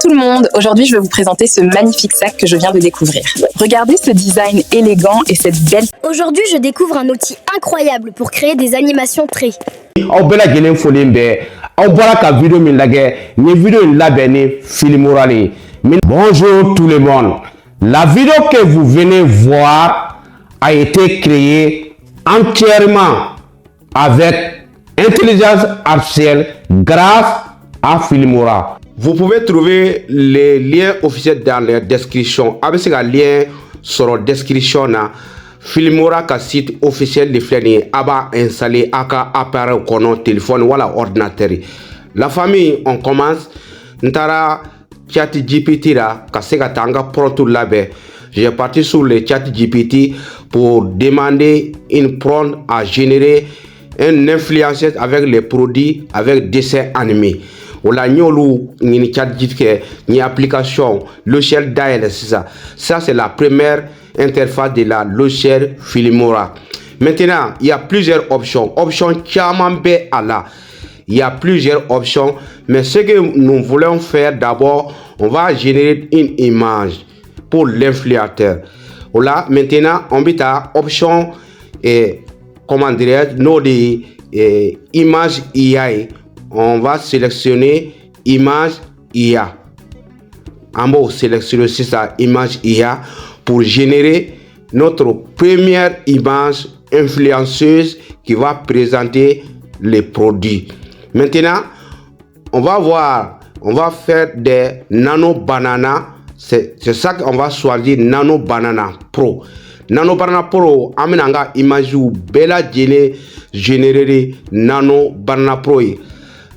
tout le monde, aujourd'hui je vais vous présenter ce magnifique sac que je viens de découvrir. Regardez ce design élégant et cette belle... Aujourd'hui je découvre un outil incroyable pour créer des animations traits. Bonjour tout le monde. La vidéo que vous venez voir a été créée entièrement avec intelligence artificielle grâce à Filmora. Vous pouvez trouver les liens officiels dans la description. Avec ce lien sur la description, Filmora ka site officiel de flâner aba installé aka appareil kono téléphone ou ordinateur. La famille, on commence. Ntara chat GPT là, kaseka tanga pronto labe. J'ai parti sur le chat GPT pour demander une prompt à générer un influenceur avec les produits avec dessins animés. Ola nyolu ni chat GPT ni application logiciel d'AL ça. Ça c'est la première interface de la logiciel Filmora. Maintenant, il y a plusieurs options. Option Chamambe Allah. Il y a plusieurs options, mais ce que nous voulons faire d'abord, on va générer une image pour l'influenceur. Voilà, maintenant, on va à option et comment dirais-je, nos images IA. On va sélectionner image IA. On va sélectionner aussi ça, image IA, pour générer notre première image influenceuse qui va présenter les produits. Maintenant, on va voir, on va faire des nano banana. C'est ça qu'on va choisir, nano banana pro. Nano banana pro, amenanga image ou bella générer nano banana pro.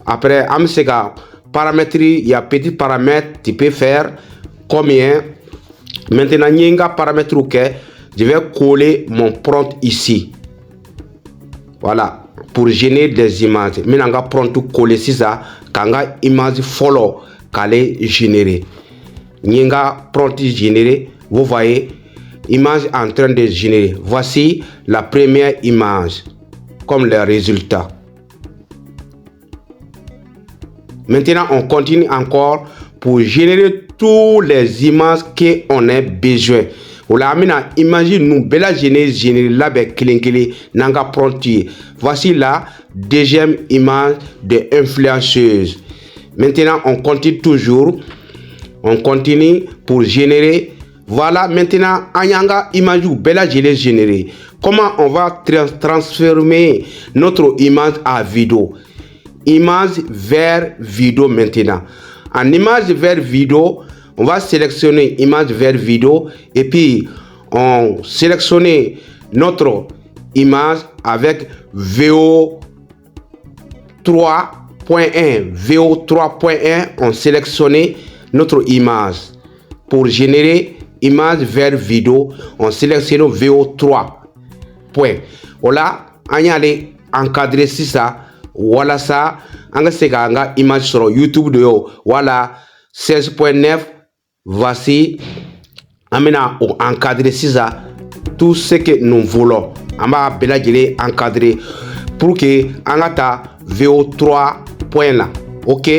Après, amsega paramétrie, il y a petit paramètre, tu peux faire combien. Maintenant, il y a un paramètre que je vais coller mon prompt ici. Voilà. Pour générer des images. Maintenant, on va prendre tout coller ça. Quand on a image follow, qu'elle générer. On va prendre générer. Vous voyez, image en train de générer. Voici la première image, comme le résultat. Maintenant, on continue encore pour générer toutes les images qu'on a besoin. Imagine nous bella générer là nanga pronti. Voici la deuxième image de influenceuse. Maintenant on continue toujours. On continue pour générer. Voilà maintenant anyanga image ou bella générer. Comment on va transformer notre image à vidéo? Image vers vidéo maintenant. En image vers vidéo, on va sélectionner image vers vidéo et puis on sélectionne notre image avec VO 3.1. VO 3.1, on sélectionne notre image. Pour générer image vers vidéo, on sélectionne VO 3. Voilà, on y aller encadrer ça. Voilà ça, on va image sur YouTube de voilà 16.9. Voici, amena encadrer ça, tout ce que nous voulons. On va encadrer pour que on a VO3 point là. Ok.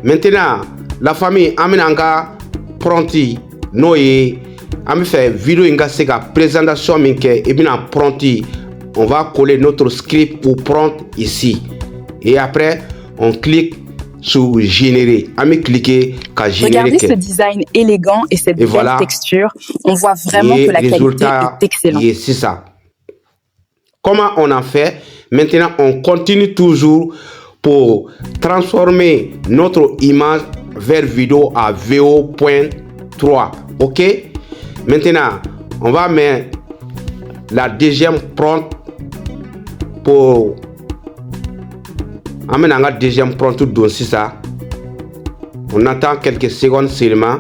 Maintenant, la famille amena pronti noye. On fait vidéo inga sega présentation minke et bien pronti. On va coller notre script ou prompt ici. Et après, on clique sur générer. Cliquer qu'à générer. Regardez ce design élégant et cette belle texture. On voit vraiment que la qualité est excellente. C'est ça. Comment on a fait? Maintenant, on continue toujours pour transformer notre image vers vidéo à VO.3. Ok? Maintenant, on va mettre la deuxième prompt pour amène un deuxième prompt tout dans ça. On attend quelques secondes seulement.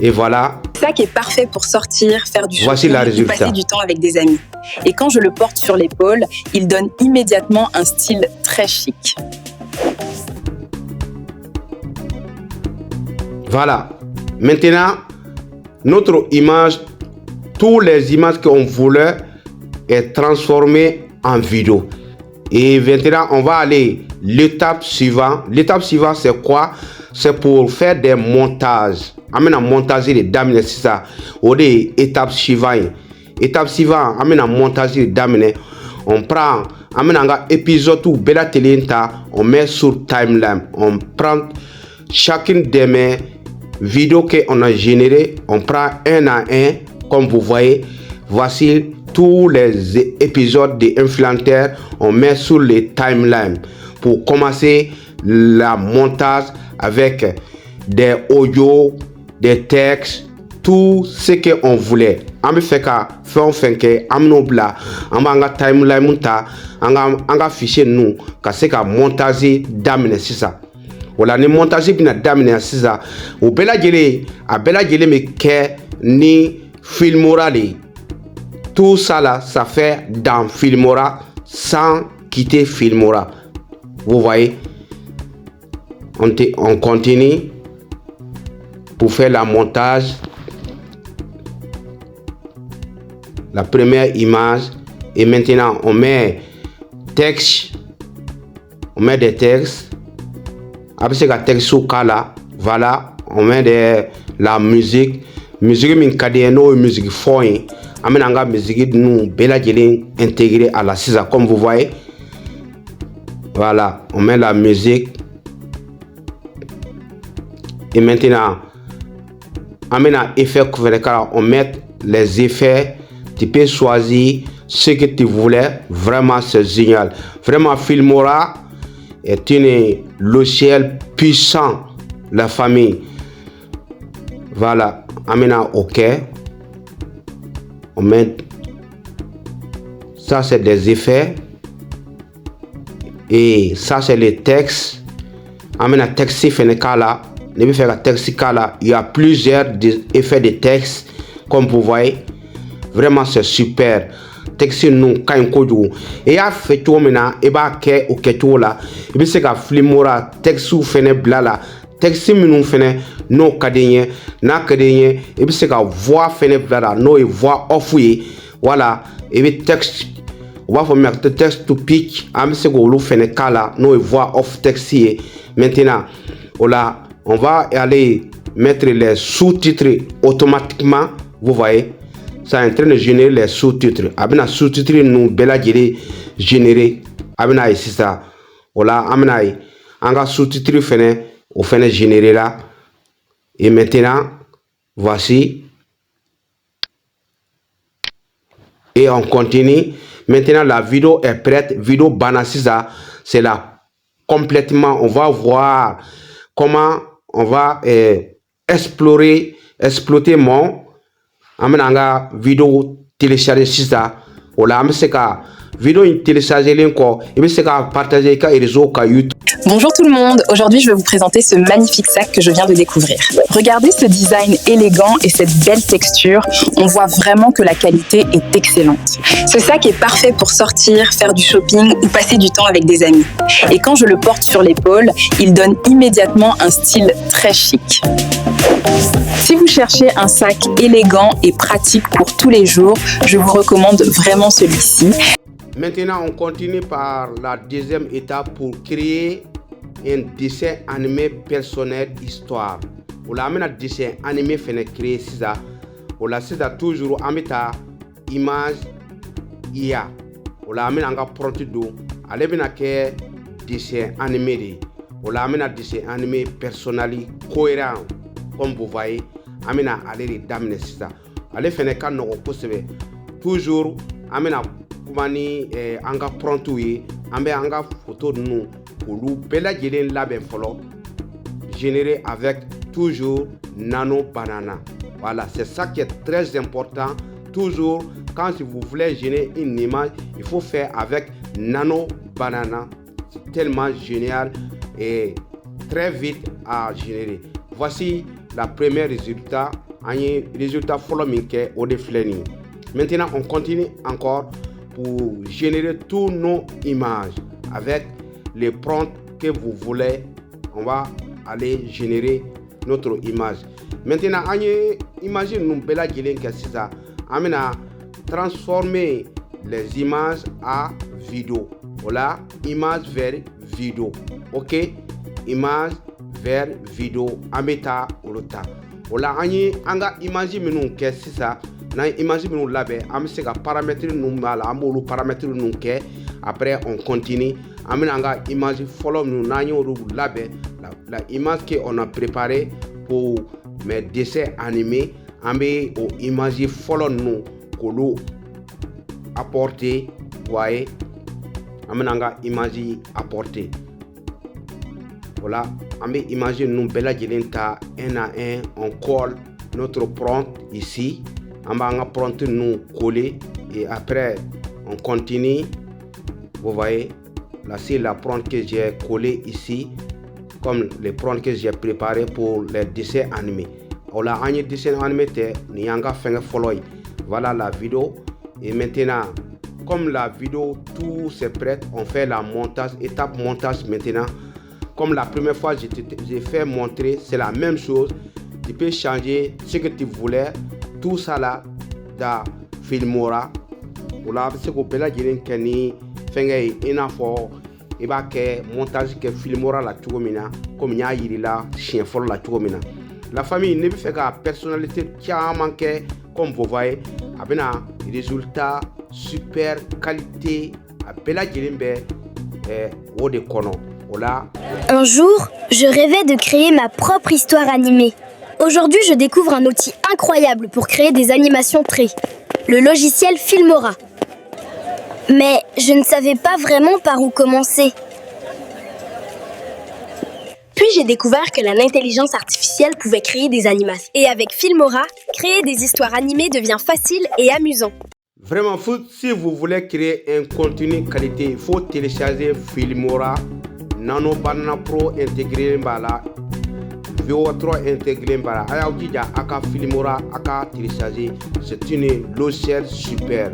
Et voilà. Ça qui est parfait pour sortir, faire du Voici shopping et passer du temps avec des amis. Et quand je le porte sur l'épaule, il donne immédiatement un style très chic. Voilà. Maintenant, notre image, toutes les images qu'on voulait est transformée en vidéo. Et maintenant, on va aller l'étape suivante. L'étape suivante, c'est quoi? c'est pour faire des montages. Amena montage de damine ça. Au de étape suivante. Étape suivante, amena montage de damine. On prend amena épisode ou bela telenta, on met sur timeline. On prend chacune des mes vidéos qu'on a générées, on prend un à un, comme vous voyez. Voici tous les épisodes de Influenceur, on met sur les timelines pour commencer la montage avec des audios, des textes, tout ce qu'on voulait. On fait que amnobla, on a timeline monta, on a fichier nous, c'est que montage d'amener ça. Voilà, ni montage bina d'amener ça. Au bela gele, a bela gele me ke ni Filmora li. Tout ça là, ça fait dans Filmora sans quitter Filmora. Vous voyez, on continue pour faire la montage. La première image et maintenant on met texte, on met des textes. Après c'est que texte sous là, voilà, on met la musique min kadeno musique foin. Amenanga musique nous bela jelen intégrée à la cisa comme vous voyez. Voilà, on met la musique. Et maintenant amena effet couvert, on met les effets. Tu peux choisir ce que tu voulais. Vraiment c'est génial. Vraiment Filmora est un logiciel puissant. La famille. Voilà, amena OK. On met ça, c'est des effets et ça c'est les textes. Amène un texte là. Ne faire un texte là. Il y a plusieurs effets de texte comme vous voyez. Vraiment c'est super. Texte nous quand on et a fait tout maintenant et bah que au keto là. Et puis c'est que Filmora texte ou fene blala. Texte nous fene no kadenye na kadenye et puis c'est que voix fene blala no et voix off voilà et puis texte on va faire le texte to pitch am c'est que le fene kala no et voix off texte maintenant voilà on va aller mettre les sous-titres automatiquement vous voyez ça est en train de générer les sous-titres abina sous-titres nous bela générer abina ici ça voilà amena anga sous-titres fene au fin de générer là et maintenant voici et on continue. Maintenant la vidéo est prête. Vidéo banasisa c'est là complètement. On va voir comment on va exploiter mon amenanga vidéo télécharger ça. Ola amseka vidéo télécharger l'inko et puis c'est qu'à partager ka réseau ka YouTube. Bonjour tout le monde, aujourd'hui je vais vous présenter ce magnifique sac que je viens de découvrir. Regardez ce design élégant et cette belle texture, on voit vraiment que la qualité est excellente. Ce sac est parfait pour sortir, faire du shopping ou passer du temps avec des amis. Et quand je le porte sur l'épaule, il donne immédiatement un style très chic. Si vous cherchez un sac élégant et pratique pour tous les jours, je vous recommande vraiment celui-ci. Maintenant, on continue par la deuxième étape pour créer un dessin animé personnel histoire. On a un dessin animé fait créer ça. On a toujours ameta image IA. On a un prototype d'eau. On a un dessin animé. On a un dessin animé personnel cohérent comme vous voyez. Amena aller d'amener ça. Allez faire quand nous possible. Toujours amena kumani anga pronto yi ambe anga photo nous olu bela jelen laben folo généré avec toujours nano banana. Voilà, c'est ça qui est très important. Toujours quand vous voulez générer une image, il faut faire avec nano banana. C'est tellement génial et très vite à générer. Voici la première résultat, un résultat follow au défleni. Maintenant, on continue encore pour générer tous nos images avec les prompts que vous voulez. On va aller générer notre image. Maintenant, imagine nous bela gelen que c'est ça. Amena transformer les images à vidéo. Voilà, image vers vidéo. OK, image vers vidéo ameta olota. Ola anyi anga image minnu kɛ sisan n'a image minnu labɛn an bɛ se ka paramètres ninnu b'a la an b'olu paramètres ninnu kɛ après on continue an bɛna an ka image fɔlɔ minnu n'an y'olu labɛn la image que on a préparé pour mes dessins animés an bɛ o image fɔlɔ ninnu k'olu apporter voyez an bɛna an ka image apporter. Voilà, on met imagine nous bella ta un à un, on colle notre prompt ici, on va en prompt nous coller et après on continue. Vous voyez, là c'est la prompt que j'ai collé ici, comme les prompts que j'ai préparé pour les dessins animés. Voilà, un dessin animé ni anga fait follow. Voilà la vidéo et maintenant comme la vidéo tout c'est prêt, on fait la montage, étape montage maintenant. Comme la première fois j'ai fait montrer, c'est la même chose. Tu peux changer ce que tu voulais. Tout ça là dans Filmora. Voilà, c'est que bela jirin keni fengay inafo iba ke montage ke Filmora la tugomina comme nya yirila chien fort la tugomina. La famille ne fait ka personnalité tiaman ke comme vous voyez abena résultat super qualité a bela jirin be wode kono. Voilà. Un jour, je rêvais de créer ma propre histoire animée. Aujourd'hui, je découvre un outil incroyable pour créer des animations traits, le logiciel Filmora. Mais je ne savais pas vraiment par où commencer. Puis j'ai découvert que l'intelligence artificielle pouvait créer des animations. Et avec Filmora, créer des histoires animées devient facile et amusant. Vraiment, si vous voulez créer un contenu qualité, il faut télécharger Filmora. Nano Banana Pro intégré bala VO3 intégré bala aya aka Filmora aka télécharger, c'est une logiciel super.